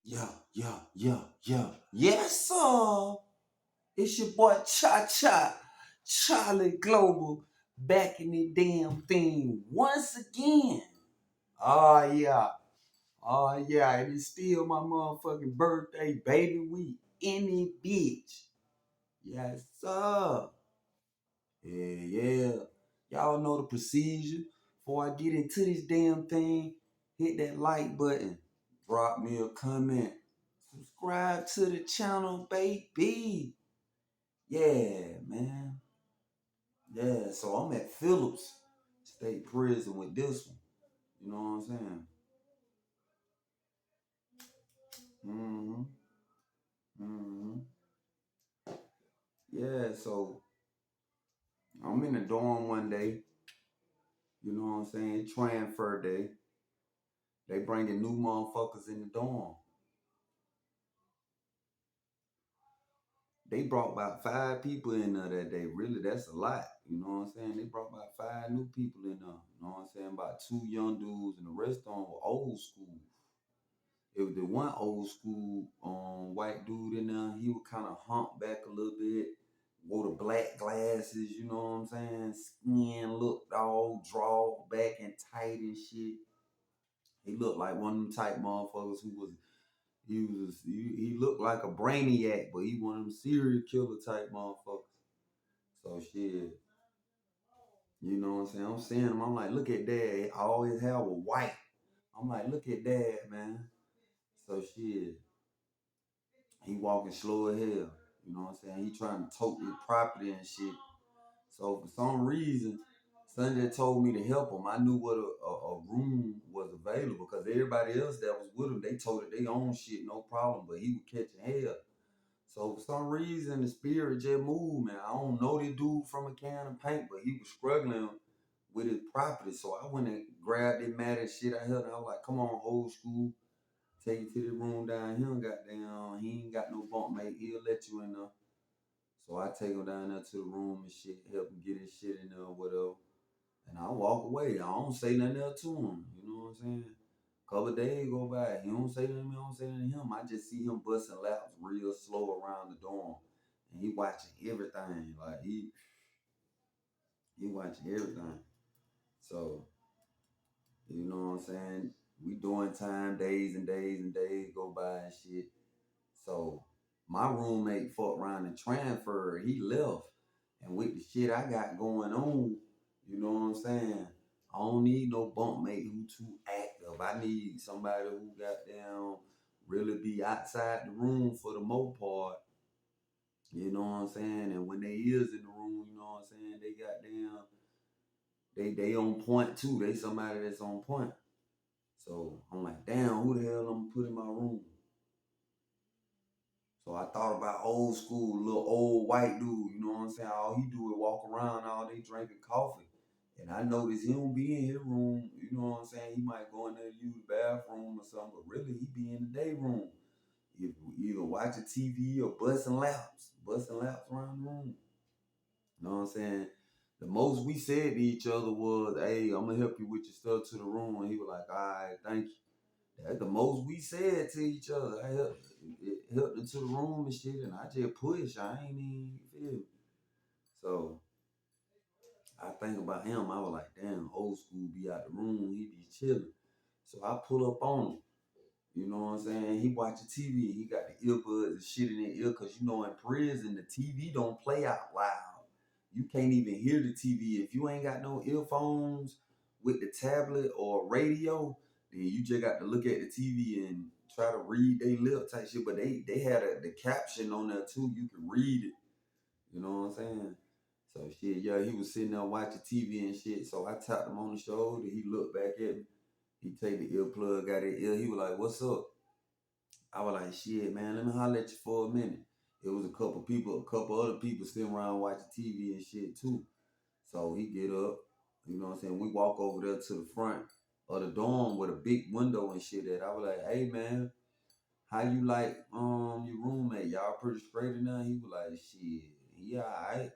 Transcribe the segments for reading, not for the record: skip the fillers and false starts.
Yeah. Yes, sir. It's your boy Charlie Global, back in the damn thing once again. Oh, yeah. Oh, yeah. And it's still my motherfucking birthday, baby. We in it, bitch. Yes, sir. Yeah. Y'all know the procedure. Before I get into this damn thing, hit that like button. Drop me a comment. Subscribe to the channel, baby. Yeah, man. Yeah, so I'm at Phillips State Prison with this one. You know what I'm saying? Mm-hmm. Mm-hmm. Yeah, so I'm in the dorm one day. You know what I'm saying? Transfer day. They bringing new motherfuckers in the dorm. They brought about 5 people in there that day. Really, that's a lot. You know what I'm saying? They brought about 5 new people in there. You know what I'm saying? About 2 young dudes, and the rest of them were old school. It was the one old school white dude in there. He was kind of humped back a little bit, wore the black glasses, you know what I'm saying? Skin looked all drawn back and tight and shit. He looked like one of them type motherfuckers who was he looked like a brainiac, but he one of them serial killer type motherfuckers. So shit, you know what I'm saying? I'm seeing him. I'm like, look at that. I always have a white. I'm like, look at that, man. So shit. He walking slow as hell. You know what I'm saying? He trying to tote his property and shit. So for some reason, Sunday told me to help him. I knew what a room was available because everybody else that was with him, they told it they own shit, no problem. But he was catching hell. So for some reason, the spirit just moved, man. I don't know this dude from a can of paint, but he was struggling with his property. So I went and grabbed that mat and shit. I held it. I was like, come on, old school. Take you to the room down here. Goddamn, he ain't got no bunk mate. He'll let you in there. So I take him down there to the room and shit, help him get his shit in there or whatever. And I walk away. I don't say nothing else to him. You know what I'm saying? Couple of days go by. He don't say nothing to me. I don't say nothing to him. I just see him busting laps real slow around the dorm. And he watching everything. Like he watching everything. So, you know what I'm saying? We doing time, days and days and days go by and shit. So my roommate fucked around and transferred. He left. And with the shit I got going on, you know what I'm saying? I don't need no bunk mate who too active. I need somebody who got down really be outside the room for the most part. You know what I'm saying? And when they is in the room, you know what I'm saying, they got down, they on point too. They somebody that's on point. So I'm like, damn, who the hell I'm gonna put in my room? So I thought about old school, little old white dude, you know what I'm saying? All he do is walk around all day drinking coffee. And I noticed he don't be in his room, you know what I'm saying? He might go in there to use the bathroom or something, but really he be in the day room. Either watching TV or busting laps around the room. You know what I'm saying? The most we said to each other was, hey, I'm gonna help you with your stuff to the room. And he was like, all right, thank you. That's the most we said to each other. I helped into the room and shit, and I just pushed. I ain't even feel me. So I think about him. I was like, damn, old school be out the room. He be chilling. So I pull up on him. You know what I'm saying? He watching TV. He got the earbuds and shit in his ear because you know in prison the TV don't play out loud. You can't even hear the TV if you ain't got no earphones with the tablet or radio. Then you just got to look at the TV and try to read they lip type shit. But they had the caption on there too. You can read it. You know what I'm saying? So shit, yeah, he was sitting there watching TV and shit. So I tapped him on the shoulder. He looked back at me. He take the earplug out of his ear. He was like, "What's up?" I was like, "Shit, man, let me holler at you for a minute." It was a couple other people sitting around watching TV and shit too. So he get up, you know what I'm saying? We walk over there to the front of the dorm with a big window and shit that I was like, "Hey man, how you like your roommate? Y'all pretty straight enough?" He was like, "Shit, he alright."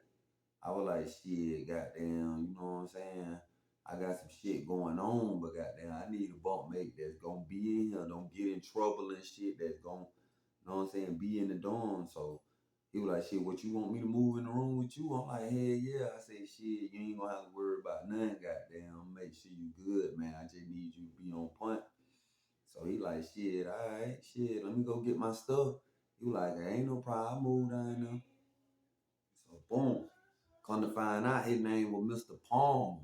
I was like, "Shit, goddamn, you know what I'm saying? I got some shit going on, but goddamn, I need a bunkmate that's gonna be in here, don't get in trouble and shit, that's gonna, you know what I'm saying, be in the dorm. So he was like, shit, what you want me to move in the room with you? I'm like, hell yeah. I say, shit, you ain't gonna have to worry about nothing, goddamn. Make sure you good, man. I just need you to be on point. So he like, shit, all right, shit, let me go get my stuff. He was like, ain't no problem, I move down there. So boom. Come to find out his name was Mr. Palmer.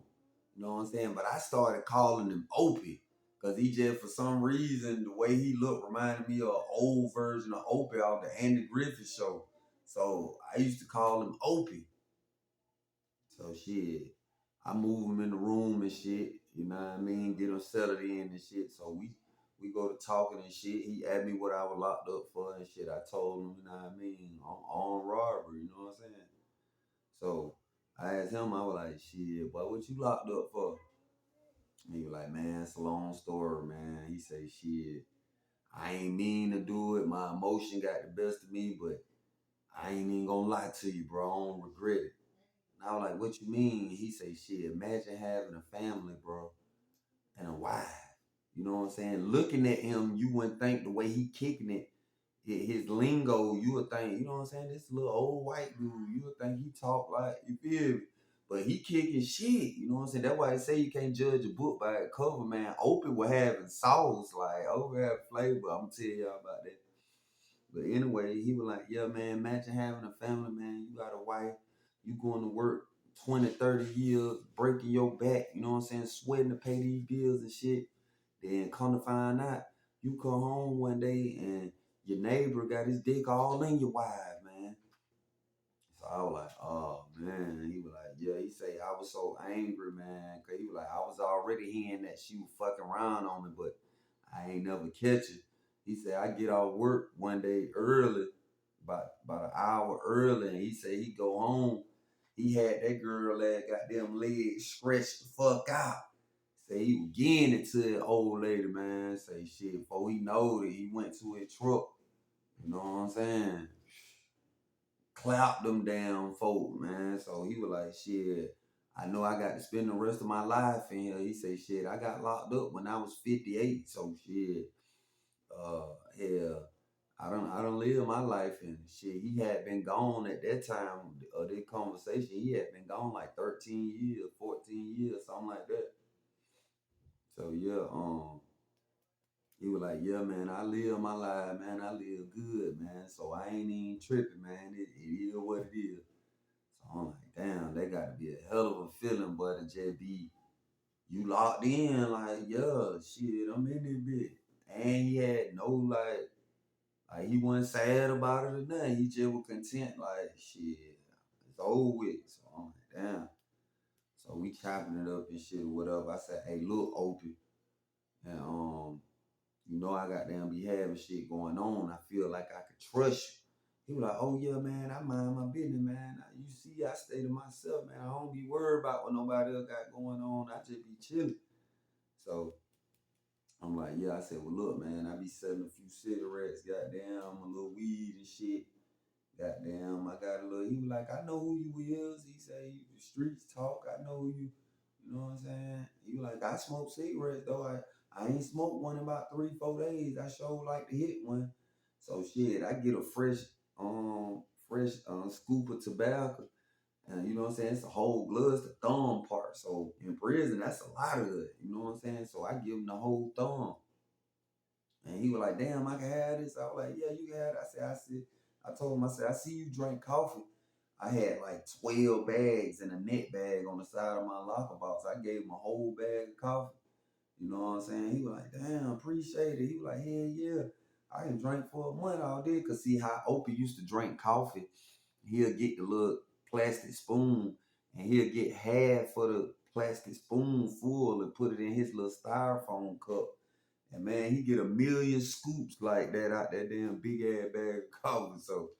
You know what I'm saying? But I started calling him Opie. Cause he just for some reason the way he looked reminded me of an old version of Opie off the Andy Griffith show. So I used to call him Opie. So shit. I move him in the room and shit. You know what I mean? Get him settled in and shit. So we go to talking and shit. He asked me what I was locked up for and shit. I told him, you know what I mean, on robbery, you know what I'm saying? So I asked him, I was like, shit, boy, what you locked up for? And he was like, man, it's a long story, man. He said, shit, I ain't mean to do it. My emotion got the best of me, but I ain't even gonna lie to you, bro. I don't regret it. And I was like, what you mean? He said, shit, imagine having a family, bro, and a wife. You know what I'm saying? Looking at him, you wouldn't think the way he kicking it, his lingo, you would think, you know what I'm saying? This little old white dude, you would think he talk like, you feel me? But he kicking shit, you know what I'm saying? That's why they say you can't judge a book by its cover, man. Opie was having sauce, like, Opie had flavor. I'm gonna tell y'all about that. But anyway, he was like, yeah, man, imagine having a family, man. You got a wife, you going to work 20, 30 years, breaking your back, you know what I'm saying? Sweating to pay these bills and shit. Then come to find out, you come home one day and your neighbor got his dick all in your wife, man. So I was like, oh man. He was like, yeah. He say I was so angry, man, cause he was like, I was already hearing that she was fucking around on me, but I ain't never catch it. He said I get off work one day early, about an hour early, and he said he go home. He had that girl that goddamn legs stretched the fuck out. Say he was getting it to the old lady, man. Say shit, before he know it, he went to his truck. You know what I'm saying? Clapped them down folk, man. So he was like, shit, I know I got to spend the rest of my life in here. He said, shit, I got locked up when I was 58. So shit, hell, I don't live my life and shit. He had been gone at that time of this conversation. He had been gone like 13 years, 14 years, something like that. So yeah, he was like, yeah, man, I live my life, man. I live good, man. So I ain't even tripping, man. It is what it is. So I'm like, damn, that got to be a hell of a feeling, but to just be, you locked in, like, yeah, shit, I'm in this bit. And he had no, like he wasn't sad about it or nothing. He just was content, like, shit, it's over with. So I'm like, damn. So we chopping it up and shit or whatever. I said, hey, look, Opie. And you know I goddamn be having shit going on. I feel like I could trust you. He was like, oh yeah, man, I mind my business, man. You see, I stay to myself, man. I don't be worried about what nobody else got going on. I just be chilling. So I'm like, yeah, I said, well, look, man, I be selling a few cigarettes, goddamn, a little weed and shit. Goddamn, I got a little, he was like, I know who you is. He said, the streets talk, I know who you, you know what I'm saying? He was like, I smoke cigarettes, though. I ain't smoked one in about 3, 4 days. I sure like to hit one. So shit, I get a fresh scoop of tobacco. And you know what I'm saying? It's a whole glove, it's the thumb part. So in prison, that's a lot of it. You know what I'm saying? So I give him the whole thumb. And he was like, damn, I can have this. I was like, yeah, you can have it. I told him, I said, I see you drink coffee. I had like 12 bags and a net bag on the side of my locker box. I gave him a whole bag of coffee. You know what I'm saying? He was like, damn, appreciate it. He was like, hell yeah. I can drink for a month all day. Cause see how Opie used to drink coffee. He'll get the little plastic spoon and he'll get half of the plastic spoon full and put it in his little styrofoam cup. And man, he get a million scoops like that out that damn big ass bag of coffee. So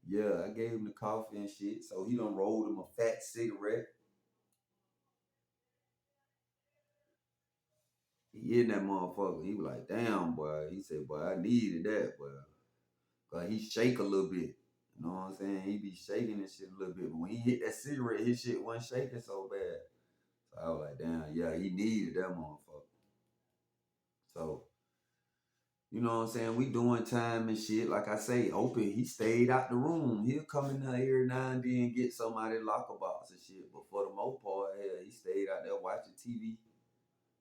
yeah, I gave him the coffee and shit. So he done rolled him a fat cigarette. He in that motherfucker. He was like, damn, boy. He said, boy, I needed that, boy. Cause he shake a little bit. You know what I'm saying? He be shaking and shit a little bit. But when he hit that cigarette, his shit wasn't shaking so bad. So I was like, damn, yeah, he needed that motherfucker. So, you know what I'm saying? We doing time and shit. Like I say, Opie, he stayed out the room. He'll come in there every now and then get somebody locker box and shit. But for the most part, hell, he stayed out there watching TV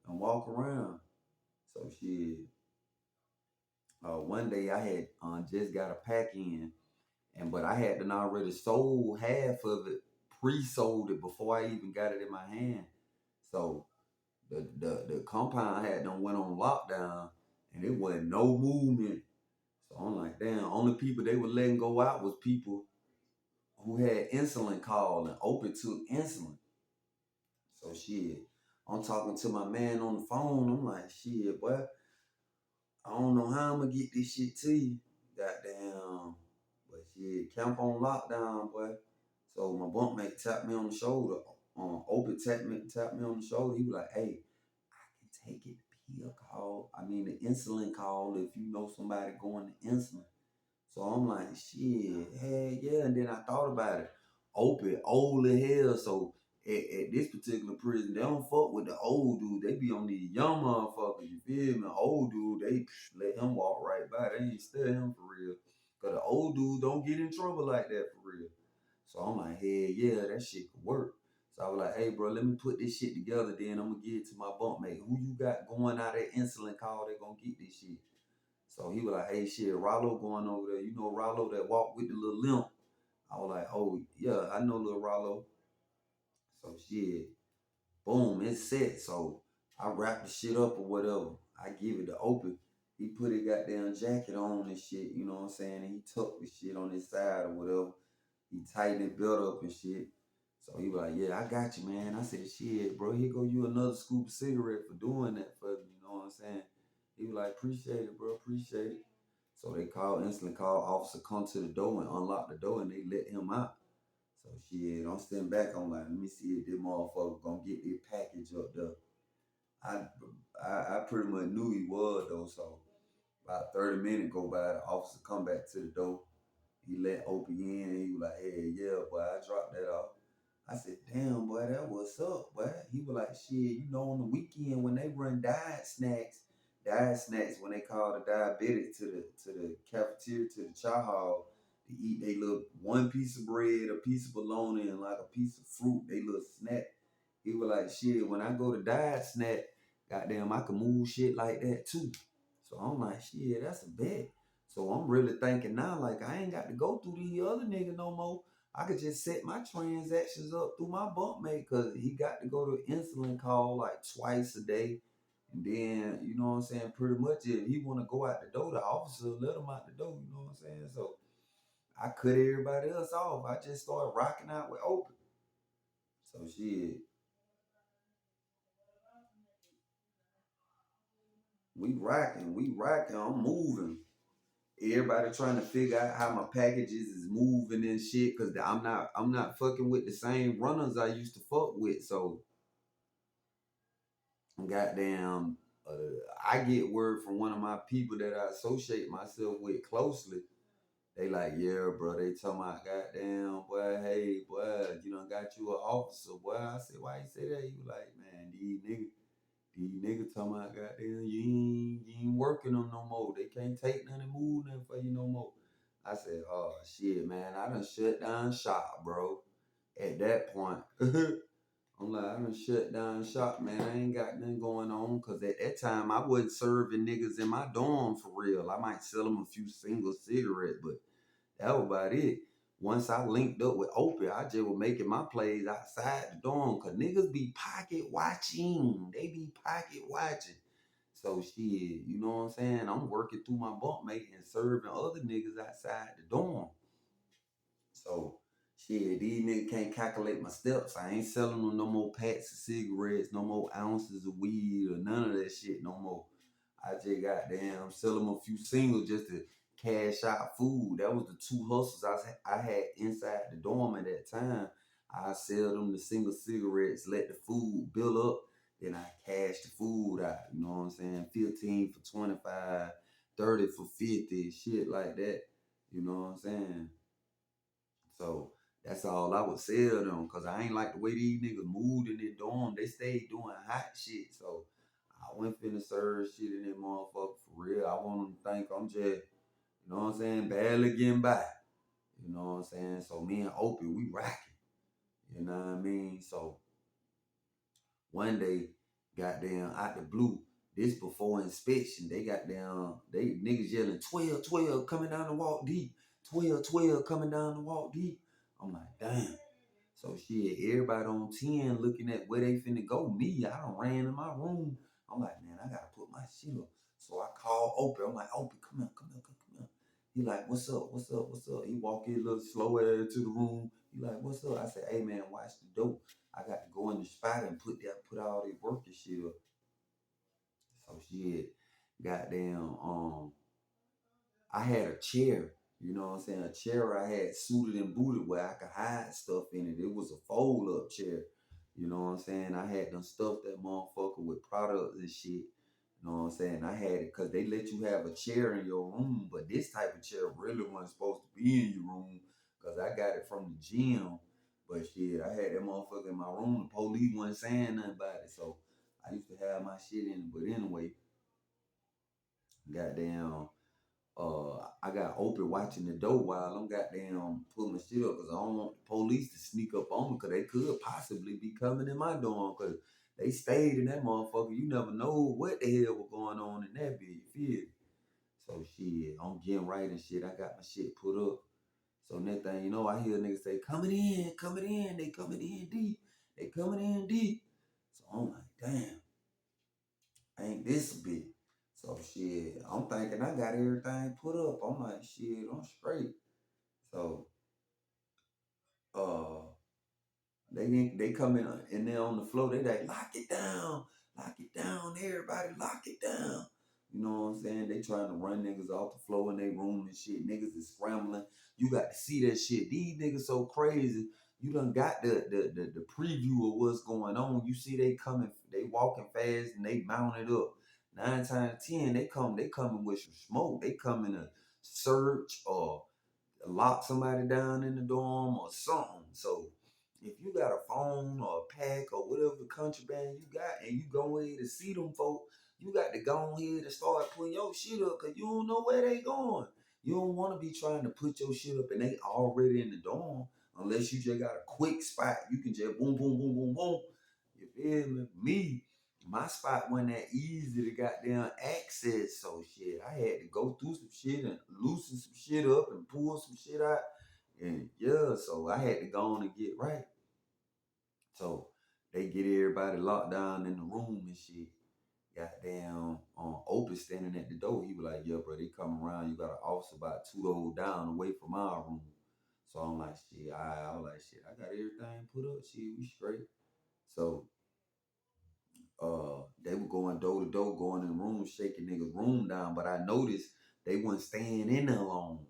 and walk around. So shit. One day I had just got a pack in, and but I had done already sold half of it, pre-sold it before I even got it in my hand. So the compound had done went on lockdown, and it wasn't no movement. So I'm like, damn, only people they were letting go out was people who had insulin call and open took insulin. So shit, I'm talking to my man on the phone. I'm like, shit, boy, I don't know how I'm gonna get this shit to you. Goddamn. But shit, camp on lockdown, boy. So my bunkmate tapped me on the shoulder. Opie tapped me on the shoulder. He was like, hey, I can take it, the pill call. I mean the insulin call if you know somebody going to insulin. So I'm like, shit, hell yeah. And then I thought about it. Opie, old as hell. So at this particular prison, they don't fuck with the old dude. They be on these young motherfuckers. You feel me? Old dude, they let him walk right by. They ain't study him for real. Cause the old dude don't get in trouble like that for real. So I'm like, hell yeah, that shit could work. So I was like, hey bro, let me put this shit together. Then I'm gonna give it to my bunkmate. Who you got going out at insulin call? They gonna get this shit. So he was like, hey, shit, Rollo going over there. You know Rollo that walked with the little limp? I was like, oh, yeah, I know little Rollo. So shit, boom, it's set. So I wrap the shit up or whatever. I give it to Opie. He put his goddamn jacket on and shit, you know what I'm saying? And he tucked the shit on his side or whatever. He tightened it belt up and shit. So he was like, yeah, I got you, man. I said, shit, bro, here go you another scoop of cigarette for doing that for me, you know what I'm saying? He was like, appreciate it, bro, appreciate it. So they instantly called officer, come to the door and unlock the door and they let him out. So shit, I'm sitting back, I'm like, let me see if this motherfucker gonna get this package up there. I pretty much knew he was though, so about 30 minutes go by, the officer come back to the door. He let Opie in and he was like, hey, yeah, boy, I dropped that off. I said, damn, boy, that what's up, boy. He was like, shit, you know, on the weekend when they run diet snacks when they call the diabetics to the cafeteria, to the chow hall to eat they little one piece of bread, a piece of bologna, and like a piece of fruit, they little snack. He was like, shit, when I go to diet snack, goddamn, I can move shit like that too. So I'm like, shit, that's a bet. So I'm really thinking now, like, I ain't got to go through these other niggas no more. I could just set my transactions up through my bunkmate because he got to go to insulin call like twice a day. And then, you know what I'm saying, pretty much if he want to go out the door, the officer let him out the door, you know what I'm saying? So I cut everybody else off. I just started rocking out with Opie. So shit, we rocking, I'm moving. Everybody trying to figure out how my packages is moving and shit, cause I'm not fucking with the same runners I used to fuck with. So goddamn, I get word from one of my people that I associate myself with closely. They like, yeah, bro. They talking about goddamn, boy. Hey, boy, you know, got you an officer, boy. I said, why you say that? He was like, man, these niggas talking about goddamn, you ain't working them no more. They can't take nothing, move nothing for you no more. I said, oh shit, man, I done shut down shop, bro. At that point. I'm like, I done shut down shop, man. I ain't got nothing going on. Cause at that time I wasn't serving niggas in my dorm for real. I might sell them a few single cigarettes, but that was about it. Once I linked up with Opie, I just was making my plays outside the dorm. Cause niggas be pocket watching. They be pocket watching. So shit, you know what I'm saying? I'm working through my bunkmate and serving other niggas outside the dorm. So shit, these niggas can't calculate my steps. I ain't selling them no more packs of cigarettes, no more ounces of weed or none of that shit no more. I just got damn sell them a few singles just to cash out food. That was the two hustles I had inside the dorm at that time. I sell them the single cigarettes, let the food build up, then I cash the food out. You know what I'm saying? 15 for 25, 30 for 50, shit like that. You know what I'm saying? So That's all I would sell them, cause I ain't like the way these niggas moved in their dorm. They stayed doing hot shit, so I went finna serve shit in that motherfucker for real. I want them to think I'm just, you know what I'm saying, barely getting by. You know what I'm saying? So me and Opie, we rocking. You know what I mean? So one day, goddamn, out the blue, this before inspection, they got down, they niggas yelling 12, 12 coming down the walk deep. 12, 12 coming down the walk deep. I'm like, damn. So shit, everybody on 10 looking at where they finna go. Me, I done ran in my room. I'm like, man, I gotta put my shit up. So I call Opie. I'm like, Opie, come here, come here, come here. He like, what's up, what's up, what's up? He walk in a little slow into the room. He like, what's up? I said, hey man, watch the dope. I got to go in the spot and put all this work and shit up. So shit, goddamn, I had a chair, you know what I'm saying? A chair I had suited and booted where I could hide stuff in it. It was a fold up chair. You know what I'm saying? I had them stuffed that motherfucker with products and shit. You know what I'm saying? I had it because they let you have a chair in your room, but this type of chair really wasn't supposed to be in your room because I got it from the gym. But shit, I had that motherfucker in my room. The police wasn't saying nothing about it. So I used to have my shit in it. But anyway, goddamn. I got Opie watching the door while I'm goddamn putting my shit up because I don't want the police to sneak up on me because they could possibly be coming in my dorm because they stayed in that motherfucker. You never know what the hell was going on in that bitch, you feel me? So shit, I'm getting right and shit. I got my shit put up. So next thing you know, I hear niggas say, coming in, they coming in deep. They coming in deep. So I'm like, damn, ain't this a bitch? So shit, I'm thinking I got everything put up. I'm like, shit, I'm straight. So uh they come in and they're on the floor, they like lock it down, everybody lock it down. You know what I'm saying? They trying to run niggas off the floor in their room and shit. Niggas is scrambling. You got to see that shit. These niggas so crazy. You done got the preview of what's going on. You see they coming, they walking fast and they mounted up. 9 times 10, they coming with some smoke. They coming to search or lock somebody down in the dorm or something. So if you got a phone or a pack or whatever contraband you got and you go ahead to see them folk, you got to go ahead and start putting your shit up because you don't know where they going. You don't want to be trying to put your shit up and they already in the dorm unless you just got a quick spot. You can just boom, boom, boom, boom, boom. You feel me? My spot wasn't that easy to goddamn access. So shit, I had to go through some shit and loosen some shit up and pull some shit out. And yeah, so I had to go on and get right. So they get everybody locked down in the room and shit. Goddamn, Opie standing at the door. He was like, yeah, bro, they come around. You got an officer about 2 doors down away from our room. So I'm like, shit, I was like, shit, I got everything put up. Shit, we straight. So they were going door to door, going in the room, shaking niggas' room down. But I noticed they wasn't staying in there long.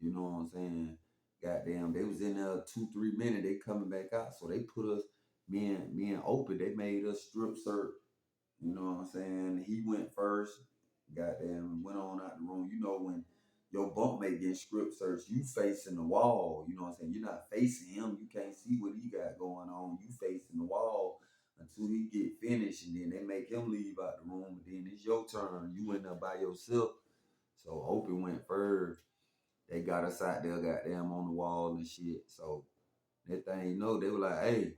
You know what I'm saying? Goddamn, they was in there 2, 3 minutes. They coming back out, so they put us, me and Opie. They made us strip search. You know what I'm saying? He went first. Goddamn, went on out the room. You know when your bunkmate getting strip search, you facing the wall. You know what I'm saying? You're not facing him. You can't see what he got going on. You facing the wall until he get finished, and then they make him leave out the room. And then it's your turn. You in there by yourself. So Opie went first. They got us out there, goddamn, on the wall and shit. So that thing, you know, they were like, hey,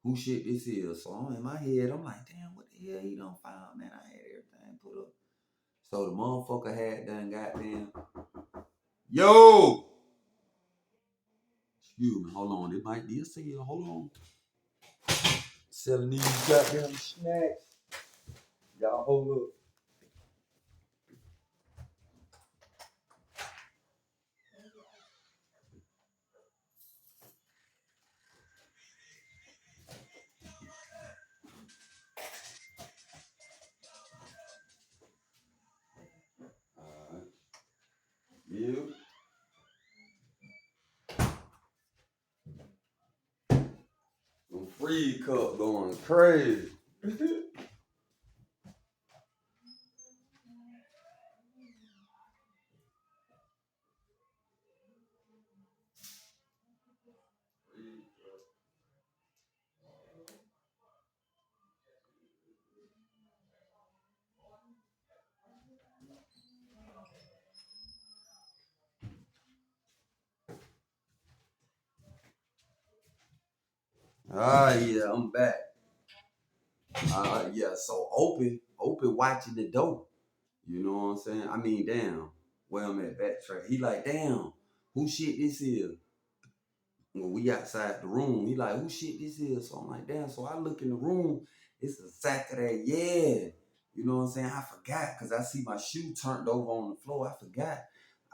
who shit this is? So I'm in my head, I'm like, damn, what the hell he done found, man? I had everything put up. So the motherfucker had done goddamn, yo! Excuse me, hold on. It might be a sale. Hold on. Selling these goddamn snacks. Y'all hold up. Alright. Yeah. Some free cup going crazy. Ah, yeah, I'm back. Yeah, so Opie watching the dope. You know what I'm saying? I mean, damn. Where I'm at backtrack. He like, damn, who shit this is? When we outside the room, he like, who shit this is? So I'm like, damn. So I look in the room, it's a sack of that, yeah. You know what I'm saying? I forgot because I see my shoe turned over on the floor. I forgot.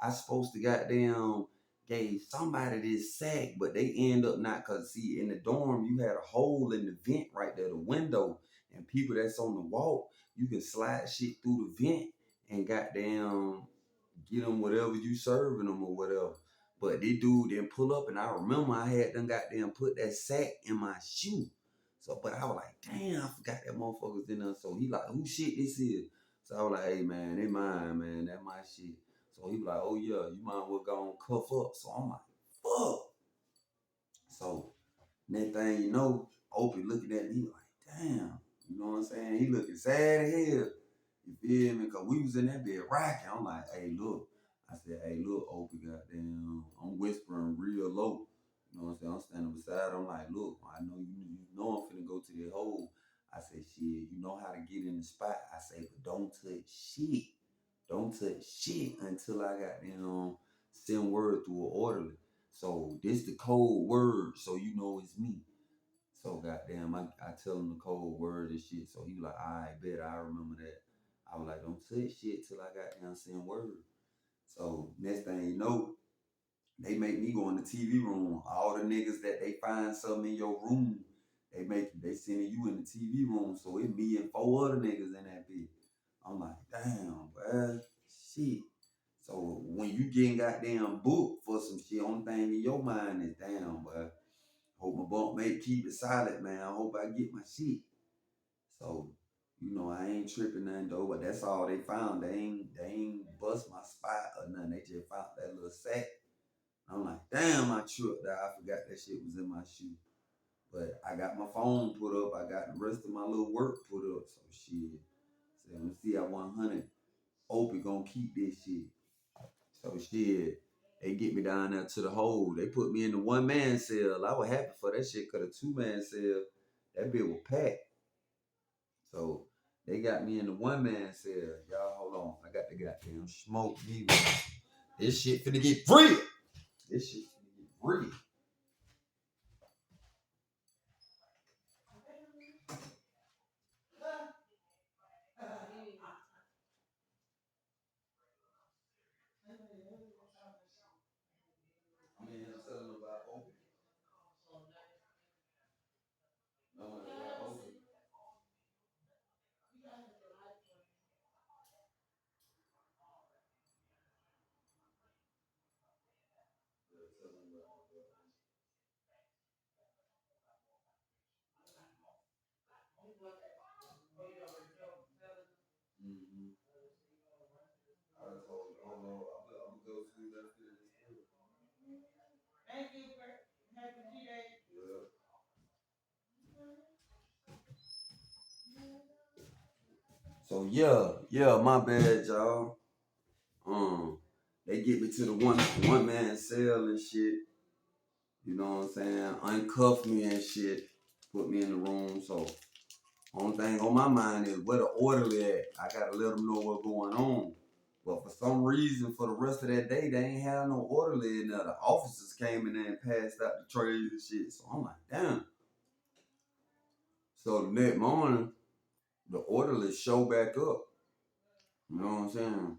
I supposed to goddamn gave somebody this sack, but they end up not because see in the dorm you had a hole in the vent right there, the window, and people that's on the walk, you can slide shit through the vent and goddamn get them whatever you serving them or whatever. But this dude didn't pull up, and I remember I had them goddamn put that sack in my shoe. So, but I was like, damn, I forgot that motherfucker's in there. So he like, who shit this is? So I was like, hey man, they mine, man, that my shit. So he was like, oh yeah, you might well go and cuff up. So I'm like, fuck. So next thing you know, Opie looking at me like, damn, you know what I'm saying? He looking sad as hell. You feel me? Cause we was in that bed rocking. I'm like, hey, look. I said, hey, look, Opie, goddamn. I'm whispering real low. You know what I'm saying? I'm standing beside. I'm like, look, I know you know I'm finna go to the hole. I said, shit, you know how to get in the spot. I say, but don't touch shit. Don't touch shit until I got send word through an orderly. So this the code word, so you know it's me. So goddamn, I tell him the code word and shit. So he was like, I bet I remember that. I was like, don't touch shit till I got down send word. So next thing you know, they make me go in the TV room. All the niggas that they find something in your room, they sending you in the TV room. So it me and four other niggas in that bitch. I'm like, damn, bruh, shit. So when you getting goddamn booked for some shit, only thing in your mind is damn, bruh. Hope my bunk mate keep it solid, man. I hope I get my shit. So, I ain't tripping nothing though, but that's all they found. They ain't bust my spot or nothing. They just found that little sack. I'm like, damn, I tripped that. I forgot that shit was in my shoe. But I got my phone put up. I got the rest of my little work put up. So shit. So let's see at 100. Opie gonna keep this shit. So shit. They get me down there to the hole. They put me in the one-man cell. I was happy for that shit because the two-man cell, that bit was packed. So they got me in the one-man cell. Y'all hold on. I got the goddamn smoke. This shit finna get real. This shit finna get real. I mean, I'm telling them about Opie. No, about Opie. Yeah, tell them about mm-hmm. I done told you, hold on, I'm gonna go through that finish this. Yeah. So yeah, my bad, y'all. They get me to the one man cell and shit. You know what I'm saying? Uncuff me and shit. Put me in the room. So only thing on my mind is where the orderly at. I gotta let them know what's going on. But for some reason, for the rest of that day, they ain't have no orderly in there. The officers came in there and passed out the trays and shit. So I'm like, damn. So the next morning, the orderly show back up. You know what I'm saying?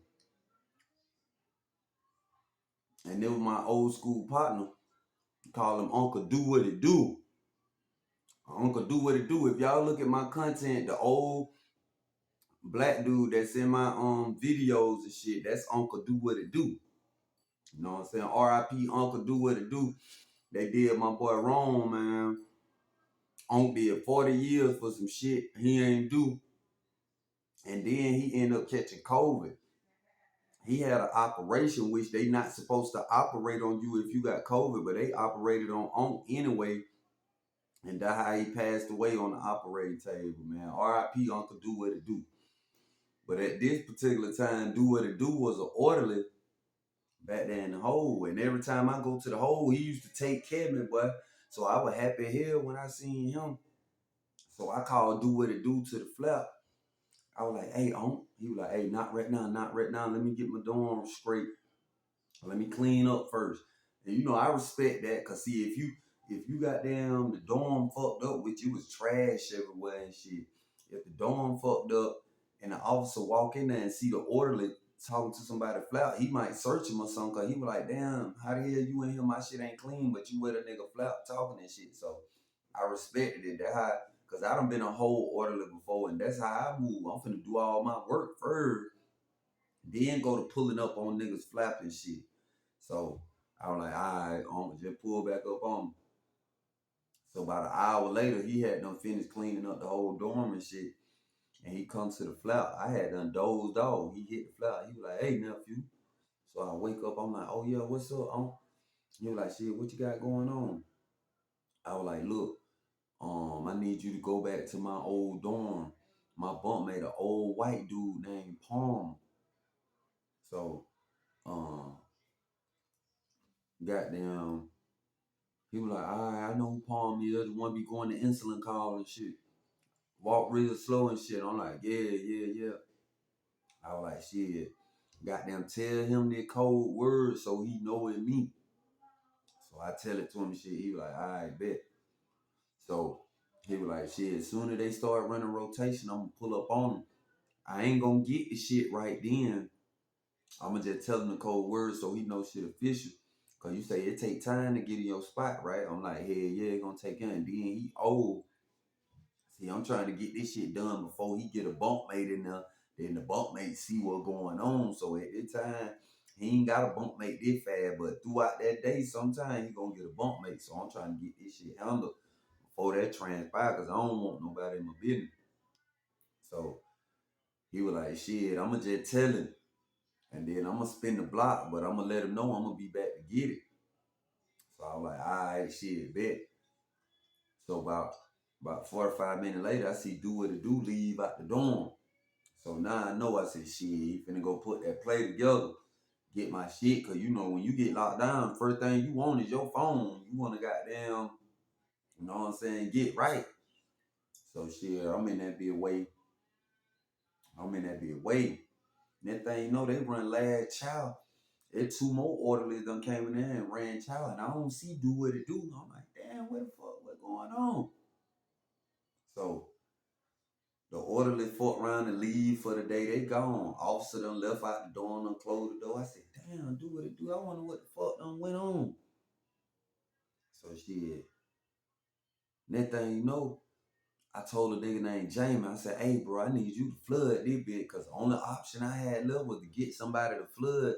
And it was my old school partner. Call him Uncle Do What It Do. Uncle Do What It Do. If y'all look at my content, the old black dude that's in my videos and shit, that's Uncle Do What It Do. You know what I'm saying? R.I.P. Uncle Do What It Do. They did my boy wrong, man. Uncle did 40 years for some shit he ain't do. And then he ended up catching COVID. He had an operation which they not supposed to operate on you if you got COVID, but they operated on Unc anyway. And that's how he passed away on the operating table, man. R.I.P. Uncle Do What It Do. But at this particular time, Do What It Do was an orderly back there in the hole. And every time I go to the hole, he used to take care of me, boy. So I was happy here when I seen him. So I called do what it do to the flap. I was like, hey, he was like, hey, not right now, not right now. Let me get my dorm straight. Let me clean up first. And you know, I respect that, cause see, if you got damn the dorm fucked up, which it was trash everywhere and shit. If the dorm fucked up and the officer walk in there and see the orderly talking to somebody flap, he might search him or something, cause he was like, damn, how the hell you in here? My shit ain't clean, but you with a nigga flap talking and shit. So I respected it. That how, cause I done been a whole orderly before, and that's how I move. I'm finna do all my work first, then go to pulling up on niggas flapping shit. So I was like, all right, just pull back up on me. So about an hour later, he had done finished cleaning up the whole dorm and shit. And he comes to the flap. I had done dozed off. He hit the flap. He was like, hey, nephew. So I wake up. I'm like, oh, yeah, what's up? He was like, shit, what you got going on? I was like, look, I need you to go back to my old dorm. My bunk made an old white dude named Palm. So, um, goddamn, he was like, all right, I know who Palm is. The one be going to insulin call and shit. Walk real slow and shit. I'm like, yeah, yeah, yeah. I was like, shit. Goddamn, tell him the code word so he know it me. So I tell it to him and shit. He was like, all right, bet. So he was like, shit, as soon as they start running rotation, I'm gonna pull up on him. I ain't gonna get the shit right then. I'm gonna just tell him the code word so he knows shit official. Cause you say it take time to get in your spot, right? I'm like, hey, yeah, it gonna take him. And then he old. See, I'm trying to get this shit done before he get a bunkmate in there. Then the bunkmate see what's going on. So at this time, he ain't got a bunkmate this fast, but throughout that day, sometime he gonna get a bunkmate. So I'm trying to get this shit handled before that transpire, cause I don't want nobody in my business. So he was like, shit, I'ma just tell him. And then I'm gonna spin the block, but I'm gonna let him know I'm gonna be back to get it. So I was like, all right, shit, bet. So about 45 minutes later, I see do what it do leave out the dorm. So now I know, I said, shit, he finna go put that play together, get my shit. Cause you know, when you get locked down, first thing you want is your phone. You wanna goddamn, you know what I'm saying, get right. So shit, I'm in that bit wait. I'm in that bit wait. Next thing you know, they run last child. There two more orderlies done came in there and ran child. And I don't see do what it do. I'm like, damn, what the fuck, what going on? So the orderly fuck around and leave for the day. They gone. Officer done left out the door and done closed the door. I said, damn, do what it do. I wonder what the fuck done went on. So shit. Next thing you know, I told a nigga named Jamie, I said, hey bro, I need you to flood this bit, cause the only option I had left was to get somebody to flood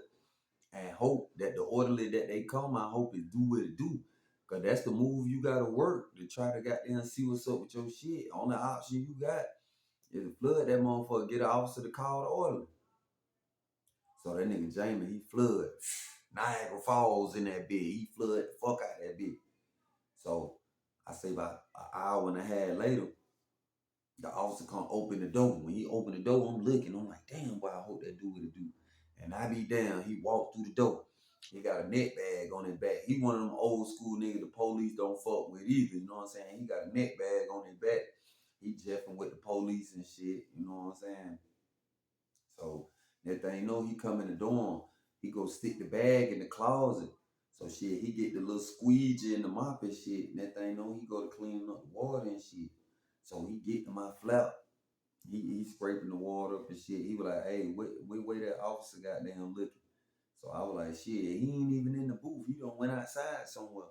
and hope that the orderly that they come, I hope it do what it do. Cause that's the move you gotta work to try to goddamn see what's up with your shit. Only option you got is to flood that motherfucker, get an officer to call the orderly. So that nigga Jamie, he flood. Niagara Falls in that bit. He flood the fuck out of that bit. So I say about an hour and a half later, the officer come open the door. When he open the door, I'm looking. I'm like, damn, boy, I hope that do what it do. And I be down. He walked through the door. He got a neck bag on his back. He one of them old school niggas the police don't fuck with either. You know what I'm saying? He got a neck bag on his back. He jeffing with the police and shit. You know what I'm saying? So that thing know he come in the dorm. He go stick the bag in the closet. So shit, he get the little squeegee and the mop and shit. And that thing know he go to clean up the water and shit. So he get to my flap. He scraping the water up and shit. He was like, hey, where that officer goddamn looking? So I was like, shit, he ain't even in the booth. He done went outside somewhere.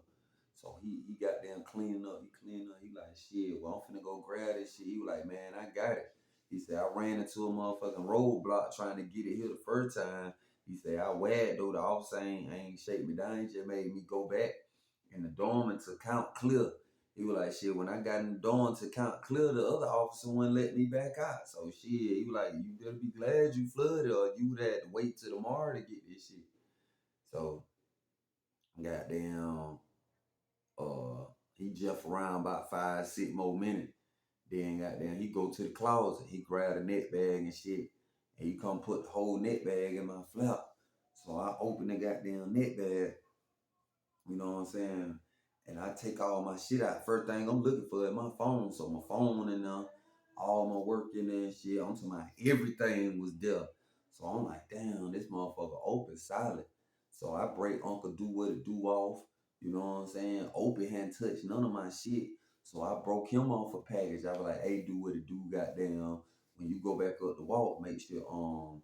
So he got down cleaning up. He cleaned up. He like, shit, well, I'm finna go grab this shit. He was like, man, I got it. He said, I ran into a motherfucking roadblock trying to get it here the first time. He said, I whacked though. The officer ain't shake me down. He just made me go back in the dorm and to count clear. He was like, shit, when I got in the dorm to count clear, the other officer wouldn't let me back out. So shit, he was like, you better be glad you flooded or you would have to wait till tomorrow to get this shit. So goddamn, he just around about 5, 6 more minutes. Then goddamn, he go to the closet. He grab a net bag and shit. And he come put the whole net bag in my flap. So I open the goddamn net bag. You know what I'm saying? and I take all my shit out. First thing I'm looking for is my phone. So my phone and all my work in there and shit. I'm talking about everything was there. So I'm like, damn, this motherfucker open solid. So I break Uncle Do What It Do off. You know what I'm saying? Opie hadn't touched none of my shit. So I broke him off a package. I was like, hey, do what it do, goddamn. When you go back up the walk, make sure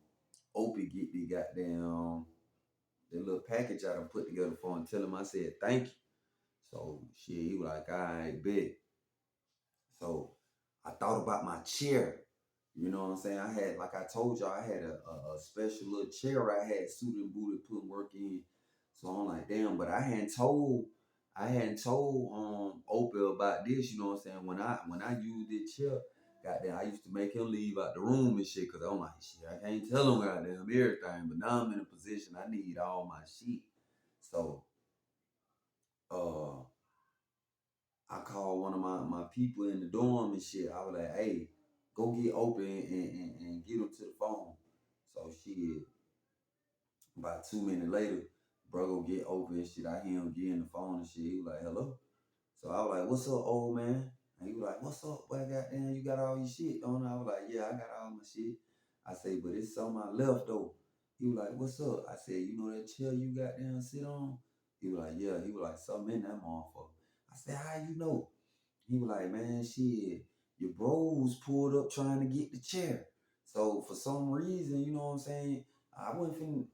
Opie get the goddamn the little package I done put together for him. Tell him I said thank you. So shit, he was like, all right, bet. So I thought about my chair. You know what I'm saying? I had, like I told y'all, I had a special little chair I had suited and booted, putting work in. So I'm like, damn, but I hadn't told Opie about this, you know what I'm saying? When I used this chair, goddamn, I used to make him leave out the room and shit, cause I'm like, shit, I can't tell him goddamn everything. But now I'm in a position I need all my shit. So uh I called one of my people in the dorm and shit. I was like, hey, go get Opie and get him to the phone. So shit, about 2 minutes later, bro go get Opie and shit. I hear him getting the phone and shit. He was like, hello? So I was like, what's up, old man? And he was like, what's up, boy? Goddamn, you got all your shit on? I was like, yeah, I got all my shit. I say, but it's something I left though. He was like, what's up? I said, you know that chair you got down sit on? He was like, yeah. He was like, something in that motherfucker. I said, how you know? He was like, man, shit, your bros pulled up trying to get the chair. So for some reason, you know what I'm saying? I wasn't finna,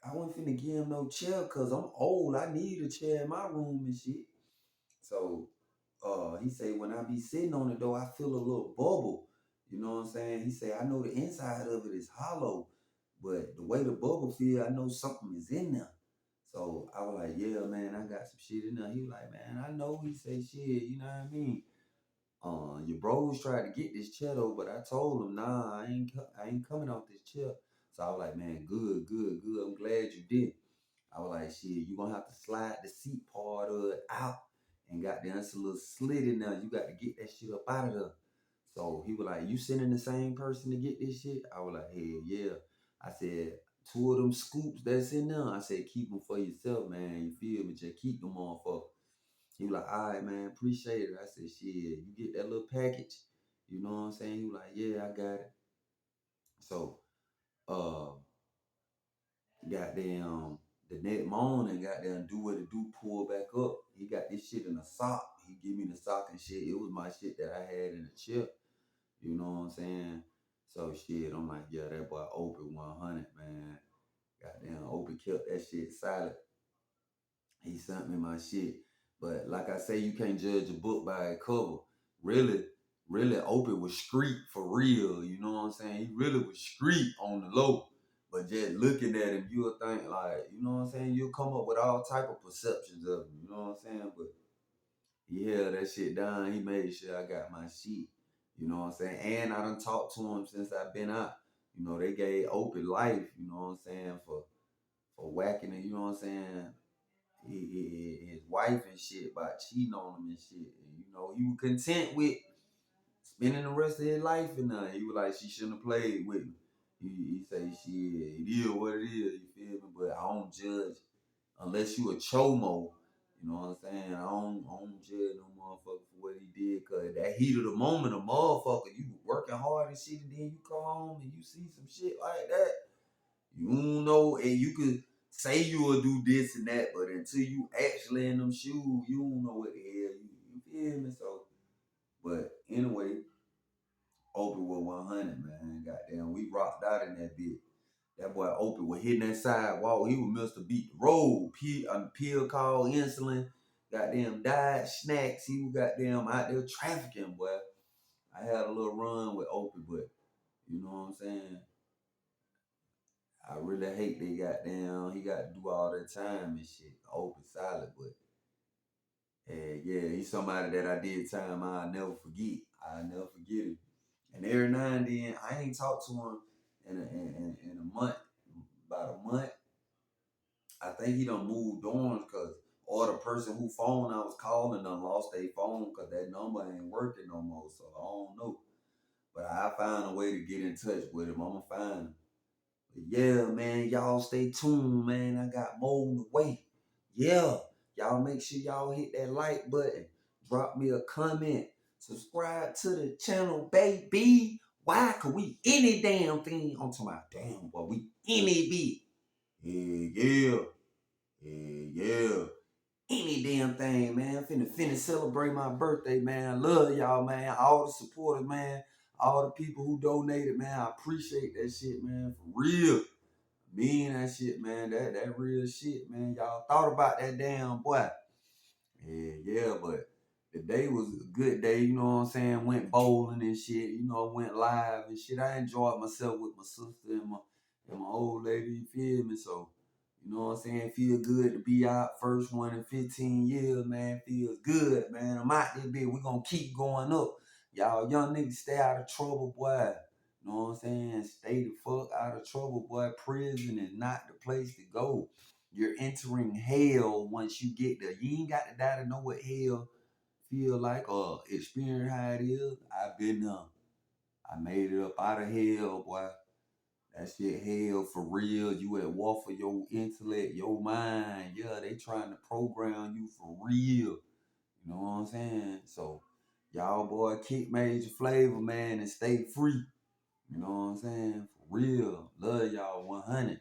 I wasn't finna give him no chair because I'm old. I need a chair in my room and shit. So he say when I be sitting on it though, I feel a little bubble. You know what I'm saying? He say, I know the inside of it is hollow, but the way the bubble feel, I know something is in there. So I was like, yeah, man, I got some shit in there. He was like, man, I know. He say, shit, you know what I mean? Your bros tried to get this chair though, but I told him, nah, I ain't coming off this chair. So I was like, man, good, good, good. I'm glad you did. I was like, shit, you gonna have to slide the seat part of it out and got there. It's a little slit in there. You got to get that shit up out of there. So he was like, you sending the same person to get this shit? I was like, hey, yeah. I said, two of them scoops that's in there. I said, keep them for yourself, man. You feel me? Just keep them motherfuckers. He was like, all right, man, appreciate it. I said, shit, you get that little package? You know what I'm saying? He was like, yeah, I got it. So, uh, goddamn, the next morning, goddamn, do what it do, pull back up. He got this shit in a sock. He give me the sock and shit. It was my shit that I had in the chip. You know what I'm saying? So shit, I'm like, yeah, that boy Opie 100, man. Goddamn, Opie kept that shit silent. He sent me my shit. But like I say, you can't judge a book by a cover. Really, really, Opie was street for real. You know what I'm saying? He really was street on the low. But just looking at him, you'll think like, you know what I'm saying? You'll come up with all type of perceptions of him. You know what I'm saying? But he held that shit down. He made sure I got my shit. You know what I'm saying? And I done talked to him since I've been out. You know, they gave Opie life, you know what I'm saying, for whacking it, you know what I'm saying? His wife and shit by cheating on him and shit. And, you know, he was content with spending the rest of his life in there. He was like, she shouldn't have played with me. He say, shit, it is what it is, you feel me? But I don't judge unless you a chomo. You know what I'm saying? I don't judge no motherfucker for what he did, cause that heat of the moment, a motherfucker, you working hard and shit, and then you come home and you see some shit like that. You don't know, and you could say you will do this and that, but until you actually in them shoes, you don't know what the hell you feel me? So, but anyway, Opie was 100, man. Goddamn, we rocked out in that bitch. That boy Opie was hitting that sidewalk. He was Mr. Beat the Road. Pill called insulin. Goddamn diet snacks. He was goddamn out there trafficking, boy. I had a little run with Opie, but you know what I'm saying? I really hate they got down. He got to do all that time and shit. Open solid, but yeah, he's somebody that I did time I'll never forget. I'll never forget him. And every now and then, I ain't talked to him in a month, about a month. I think he done moved on because or the person who phone I was calling done lost their phone because that number ain't working no more. So I don't know. But I found a way to get in touch with him. I'ma find him. Yeah, man, y'all stay tuned, man. I got more on the way. Yeah, Y'all make sure y'all hit that like button. Drop me a comment. Subscribe to the channel, baby. Why? Cause we any damn thing. I'm talking about damn boy. We any bit. Yeah. Yeah. Any damn thing, man. Finna celebrate my birthday, man. I love y'all, man. All the supporters, man. All the people who donated, man. I appreciate that shit, man. For real. Mean that shit, man. That real shit, man. Y'all thought about that damn boy. Yeah, but the day was a good day, you know what I'm saying? Went bowling and shit, went live and shit. I enjoyed myself with my sister and my old lady, you feel me? So, you know what I'm saying? Feel good to be out. First one in 15 years, man. Feels good, man. I'm out there, bitch. We gonna keep going up. Y'all young niggas stay out of trouble, boy. You know what I'm saying? Stay the fuck out of trouble, boy. Prison is not the place to go. You're entering hell once you get there. You ain't got to die to know what hell feel like or experience how it is. I've been there. I made it up out of hell, boy. That shit hell for real. You at war for your intellect, your mind. Yeah, they trying to program you for real. You know what I'm saying? So y'all boy kick major flavor, man, and stay free. You know what I'm saying? For real. Love y'all 100.